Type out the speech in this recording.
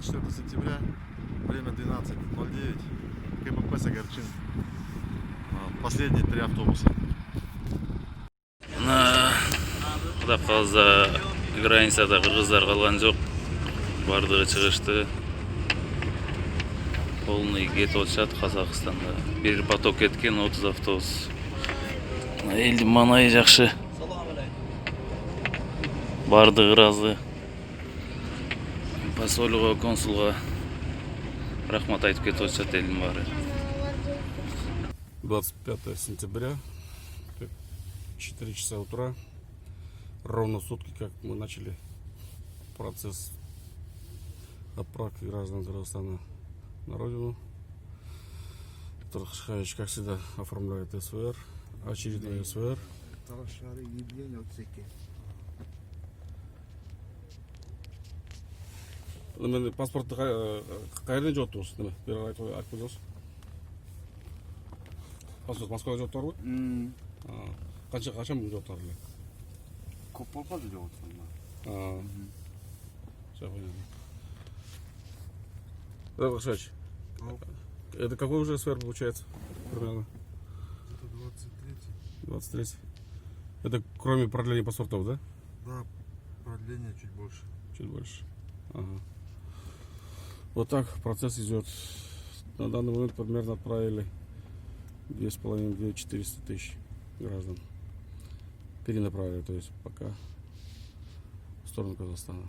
24 сентября, время 12:09, КПП Сагарчин. Последние 3 автобуса. Құда қалса границада қырғыздар қалған жоқ. Бардығы шығышты. Полный кетіп отшат Қазақстанда. Bir поток кеткен 30 автобус. Елдің маңайы жақсы. Бардығы разы. Посольға, консулға рахмат айтып кетіп отшат елдің бары. 25 сентября, 4 часа утра, ровно сутки, как мы начали процесс отправки граждан Казахстана на родину. Турхашхаевич, как всегда, оформляет СВР, очередной СВР. Паспортты қайдан жоқтыңыз? Бері айтып көрсеңіз. Паспорт Москвада жоқтар ғой? Қашан мың жоқтар іле? Көп болмады жоқ. Турхашхаевич, это какой уже СВР получается? Примерно? Это 23. 23. Это кроме продления паспортов, да? Да, продление чуть больше. Чуть больше. Ага. Вот так процесс идет. На данный момент примерно отправили 2,5-400 тысяч граждан. Перенаправили, то есть пока в сторону Казахстана.